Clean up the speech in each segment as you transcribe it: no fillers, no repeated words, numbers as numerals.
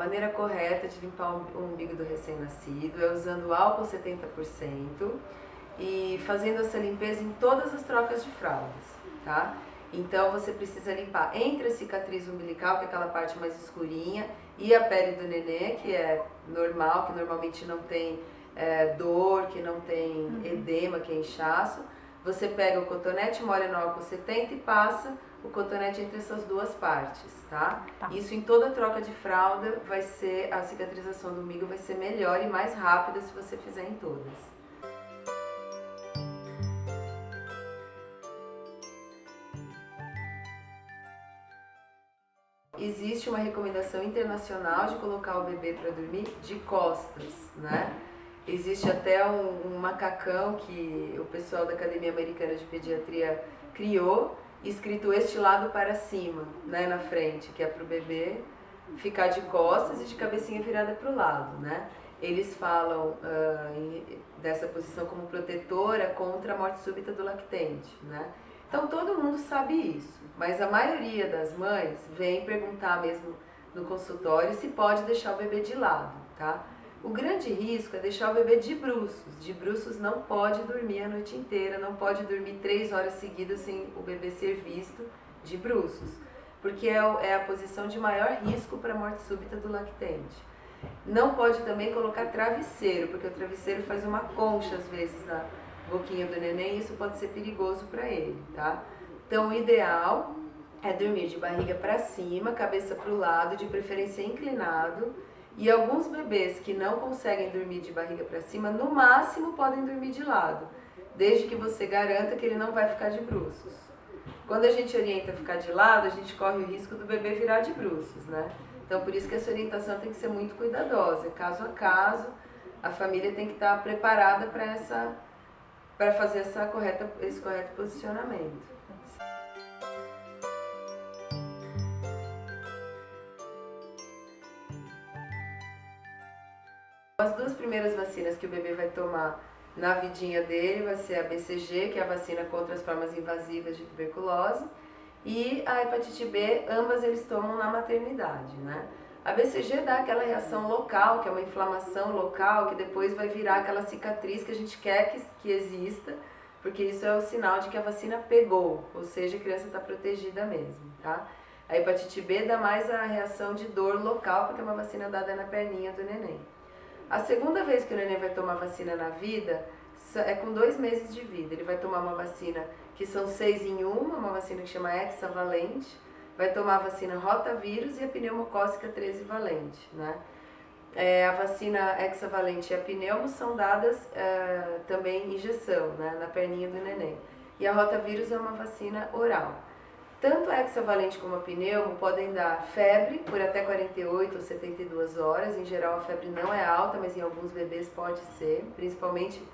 maneira correta de limpar o umbigo do recém-nascido é usando álcool 70% e fazendo essa limpeza em todas as trocas de fraldas, tá? Então você precisa limpar entre a cicatriz umbilical, que é aquela parte mais escurinha, e a pele do nenê, que é normal, que normalmente não tem dor, que não tem edema, que é inchaço. Você pega o cotonete, molha no álcool 70 e passa o cotonete entre essas duas partes, tá? Isso em toda troca de fralda vai ser, a cicatrização do umbigo vai ser melhor e mais rápida se você fizer em todas. Existe uma recomendação internacional de colocar o bebê para dormir de costas, né? Existe até um macacão que o pessoal da Academia Americana de Pediatria criou, escrito este lado para cima, né, na frente, que é para o bebê ficar de costas e de cabecinha virada para o lado, né? Eles falam dessa posição como protetora contra a morte súbita do lactente, né? Então todo mundo sabe isso, mas a maioria das mães vem perguntar mesmo no consultório se pode deixar o bebê de lado, tá? O grande risco é deixar o bebê de bruços. De bruços não pode dormir a noite inteira, não pode dormir 3 horas seguidas sem o bebê ser visto de bruços, porque é a posição de maior risco para a morte súbita do lactente. Não pode também colocar travesseiro, porque o travesseiro faz uma concha às vezes na boquinha do neném e isso pode ser perigoso para ele, tá? Então o ideal é dormir de barriga para cima, cabeça para o lado, de preferência inclinado. E alguns bebês que não conseguem dormir de barriga para cima, no máximo podem dormir de lado, desde que você garanta que ele não vai ficar de bruços. Quando a gente orienta a ficar de lado, a gente corre o risco do bebê virar de bruços, né? Então por isso que essa orientação tem que ser muito cuidadosa, caso a caso, a família tem que estar preparada para fazer esse correto posicionamento. As 2 primeiras vacinas que o bebê vai tomar na vidinha dele vai ser a BCG, que é a vacina contra as formas invasivas de tuberculose, e a hepatite B, ambas eles tomam na maternidade, né? A BCG dá aquela reação local, que é uma inflamação local, que depois vai virar aquela cicatriz que a gente quer que exista, porque isso é o sinal de que a vacina pegou, ou seja, a criança está protegida mesmo, tá? A hepatite B dá mais a reação de dor local, porque é uma vacina dada na perninha do neném. A segunda vez que o neném vai tomar vacina na vida é com 2 meses de vida. Ele vai tomar uma vacina que são 6 em 1, uma vacina que chama hexavalente, vai tomar a vacina rotavírus e a pneumocócica 13-valente, né? A vacina hexavalente e a pneumo são dadas também em injeção, né, na perninha do neném. E a rotavírus é uma vacina oral. Tanto a hexavalente como a pneumo podem dar febre por até 48 ou 72 horas. Em geral a febre não é alta, mas em alguns bebês pode ser, principalmente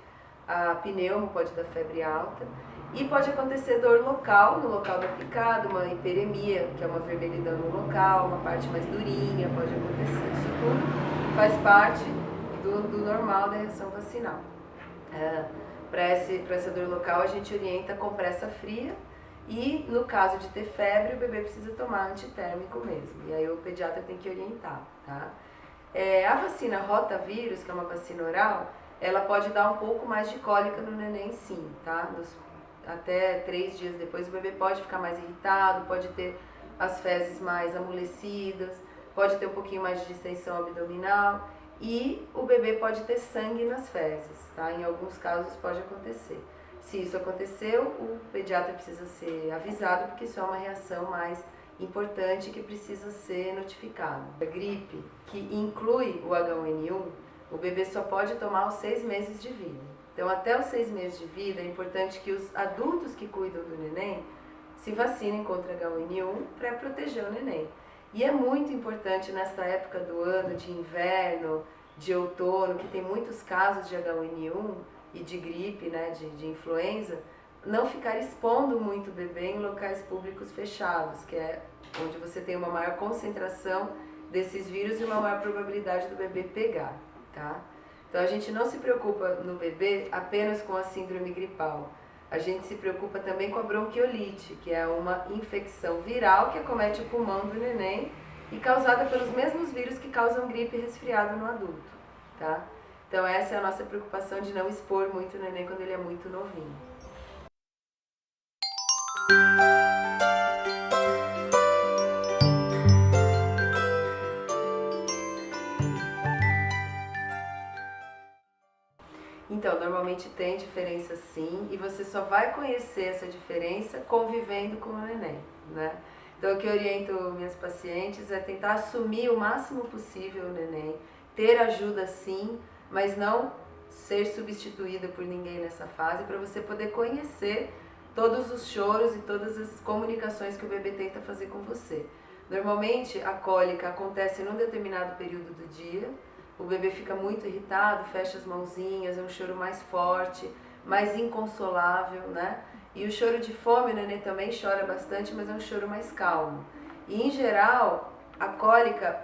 a pneumo pode dar febre alta. E pode acontecer dor local, no local da picada, uma hiperemia, que é uma vermelhidão no local, uma parte mais durinha, pode acontecer. Isso tudo faz parte do normal da reação vacinal. Para essa dor local a gente orienta a compressa fria. E no caso de ter febre, o bebê precisa tomar antitérmico mesmo. E aí o pediatra tem que orientar, tá? A vacina rotavírus, que é uma vacina oral, ela pode dar um pouco mais de cólica no neném sim, tá? Até 3 dias depois o bebê pode ficar mais irritado, pode ter as fezes mais amolecidas, pode ter um pouquinho mais de distensão abdominal e o bebê pode ter sangue nas fezes, tá? Em alguns casos pode acontecer. Se isso aconteceu, o pediatra precisa ser avisado, porque isso é uma reação mais importante que precisa ser notificado. A gripe, que inclui o H1N1, o bebê só pode tomar aos 6 meses de vida. Então, até os 6 meses de vida, é importante que os adultos que cuidam do neném se vacinem contra H1N1 para proteger o neném. E é muito importante nessa época do ano, de inverno, de outono, que tem muitos casos de H1N1, e de gripe, né, de influenza, não ficar expondo muito o bebê em locais públicos fechados, que é onde você tem uma maior concentração desses vírus e uma maior probabilidade do bebê pegar, tá? Então a gente não se preocupa no bebê apenas com a síndrome gripal, a gente se preocupa também com a bronquiolite, que é uma infecção viral que acomete o pulmão do neném e causada pelos mesmos vírus que causam gripe e resfriado no adulto, tá? Então essa é a nossa preocupação de não expor muito o neném quando ele é muito novinho. Então, normalmente tem diferença sim, e você só vai conhecer essa diferença convivendo com o neném, né? Então, o que eu oriento minhas pacientes é tentar assumir o máximo possível o neném, ter ajuda sim, mas não ser substituída por ninguém nessa fase, para você poder conhecer todos os choros e todas as comunicações que o bebê tenta fazer com você. Normalmente, a cólica acontece num determinado período do dia. O bebê fica muito irritado, fecha as mãozinhas, é um choro mais forte, mais inconsolável, né? E o choro de fome, o neném também chora bastante, mas é um choro mais calmo. E em geral, a cólica,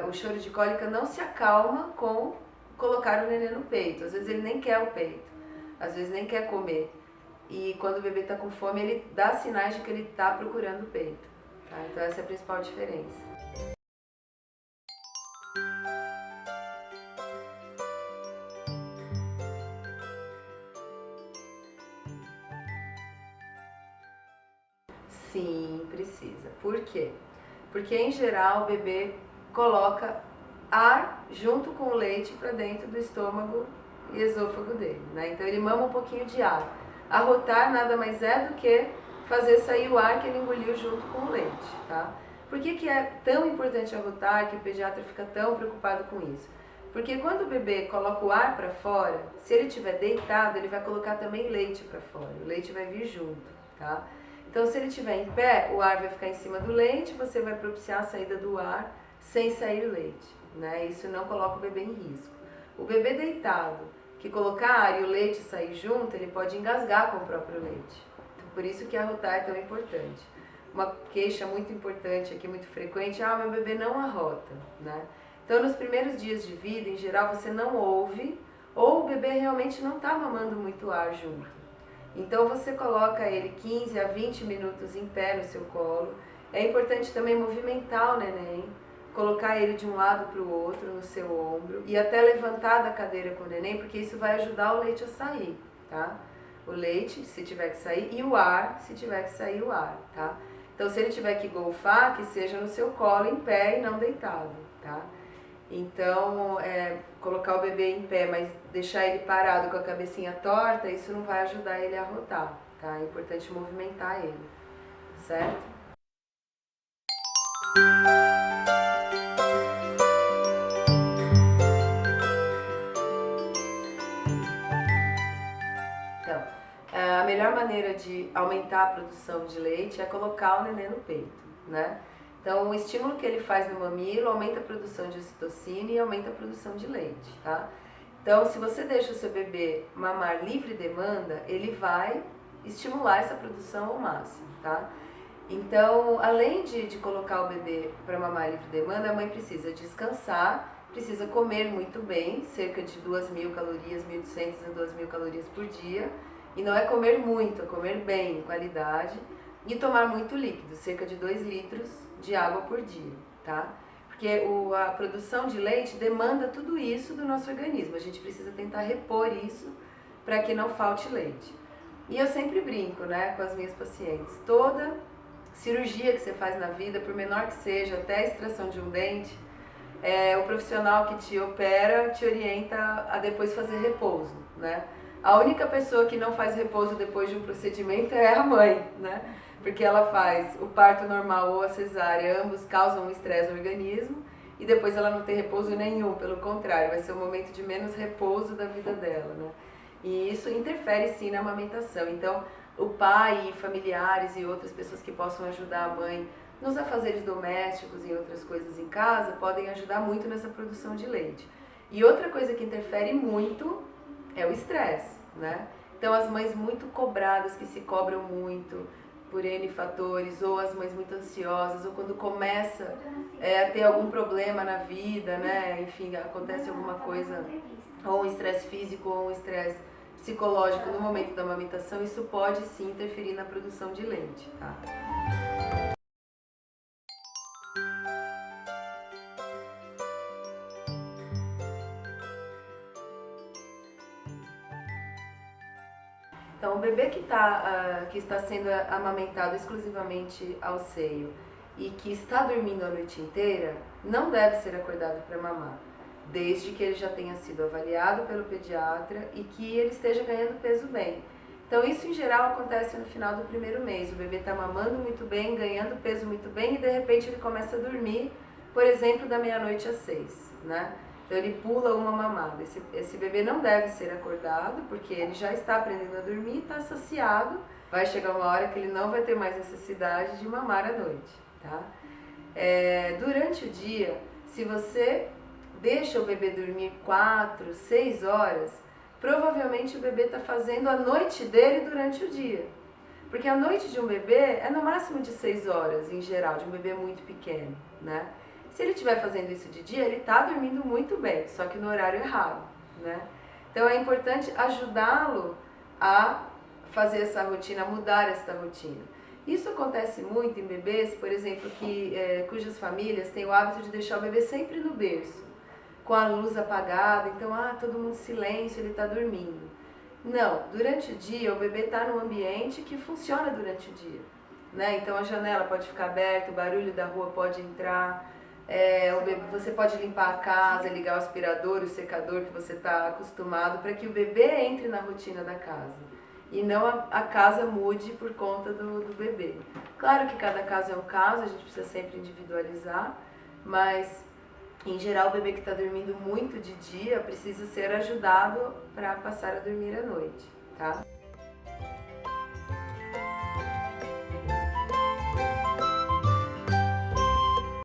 o choro de cólica não se acalma com colocar o neném no peito. Às vezes ele nem quer o peito, às vezes nem quer comer. E quando o bebê está com fome, ele dá sinais de que ele está procurando o peito. Tá? Então essa é a principal diferença. Sim, precisa. Por quê? Porque em geral o bebê coloca ar junto com o leite para dentro do estômago e esôfago dele, né? Então ele mama um pouquinho de ar. Arrotar nada mais é do que fazer sair o ar que ele engoliu junto com o leite, tá? Por que é tão importante arrotar, que o pediatra fica tão preocupado com isso? Porque quando o bebê coloca o ar para fora, se ele estiver deitado, ele vai colocar também leite para fora. O leite vai vir junto, tá? Então, se ele estiver em pé, o ar vai ficar em cima do leite, você vai propiciar a saída do ar sem sair leite, né? Isso não coloca o bebê em risco. O bebê deitado, que colocar ar e o leite sair junto, ele pode engasgar com o próprio leite. Então, por isso que arrotar é tão importante. Uma queixa muito importante aqui, muito frequente, meu bebê não arrota, né? Então, nos primeiros dias de vida, em geral, você não ouve, ou o bebê realmente não está mamando muito ar junto. Então você coloca ele 15 a 20 minutos em pé no seu colo. É importante também movimentar o neném, colocar ele de um lado para o outro no seu ombro e até levantar da cadeira com o neném, porque isso vai ajudar o leite a sair, tá? O leite, se tiver que sair, e o ar, se tiver que sair o ar, tá? Então se ele tiver que golfar, que seja no seu colo em pé e não deitado, tá? Então, colocar o bebê em pé, mas deixar ele parado com a cabecinha torta, isso não vai ajudar ele a arrotar, tá? É importante movimentar ele, certo? Então, a melhor maneira de aumentar a produção de leite é colocar o neném no peito, né? Então, o estímulo que ele faz no mamilo aumenta a produção de ocitocina e aumenta a produção de leite, tá? Então, se você deixa o seu bebê mamar livre demanda, ele vai estimular essa produção ao máximo, tá? Então, além de colocar o bebê para mamar livre demanda, a mãe precisa descansar, precisa comer muito bem, cerca de 2.000 calorias, 1.800 a 2.000 calorias por dia. E não é comer muito, é comer bem, qualidade. E tomar muito líquido, cerca de 2 litros de água por dia, tá? Porque a produção de leite demanda tudo isso do nosso organismo. A gente precisa tentar repor isso para que não falte leite. E eu sempre brinco, né, com as minhas pacientes. Toda cirurgia que você faz na vida, por menor que seja, até a extração de um dente, o profissional que te opera te orienta a depois fazer repouso, né? A única pessoa que não faz repouso depois de um procedimento é a mãe, né? Porque ela faz o parto normal ou a cesárea, ambos causam um estresse no organismo e depois ela não tem repouso nenhum, pelo contrário, vai ser o momento de menos repouso da vida dela, né? E isso interfere sim na amamentação. Então, o pai, familiares e outras pessoas que possam ajudar a mãe nos afazeres domésticos e outras coisas em casa podem ajudar muito nessa produção de leite. E outra coisa que interfere muito é o estresse, né? Então, as mães muito cobradas, que se cobram muito por N fatores, ou as mães muito ansiosas, ou quando começa a ter algum problema na vida, né? Enfim, acontece alguma coisa, ou um estresse físico, ou um estresse psicológico no momento da amamentação, isso pode sim interferir na produção de leite, tá? o bebê que está sendo amamentado exclusivamente ao seio e que está dormindo a noite inteira, não deve ser acordado para mamar, desde que ele já tenha sido avaliado pelo pediatra e que ele esteja ganhando peso bem. Então isso em geral acontece no final do primeiro mês, o bebê está mamando muito bem, ganhando peso muito bem e de repente ele começa a dormir, por exemplo, da meia-noite às 6, né? Então ele pula uma mamada. Esse bebê não deve ser acordado porque ele já está aprendendo a dormir, está saciado, vai chegar uma hora que ele não vai ter mais necessidade de mamar à noite, tá? Durante o dia, se você deixa o bebê dormir 4, 6 horas, provavelmente o bebê está fazendo a noite dele durante o dia. Porque a noite de um bebê é no máximo de 6 horas, em geral, de um bebê muito pequeno, né? Se ele estiver fazendo isso de dia, ele está dormindo muito bem, só que no horário errado, né? Então é importante ajudá-lo a fazer essa rotina, a mudar essa rotina. Isso acontece muito em bebês, por exemplo, cujas famílias têm o hábito de deixar o bebê sempre no berço, com a luz apagada, então, todo mundo em silêncio, ele está dormindo. Não, durante o dia o bebê está num ambiente que funciona durante o dia, né? Então a janela pode ficar aberta, o barulho da rua pode entrar, você pode limpar a casa, ligar o aspirador, o secador que você está acostumado, para que o bebê entre na rotina da casa e não a casa mude por conta do bebê. Claro que cada caso é um caso, a gente precisa sempre individualizar, mas em geral o bebê que está dormindo muito de dia precisa ser ajudado para passar a dormir à noite, tá?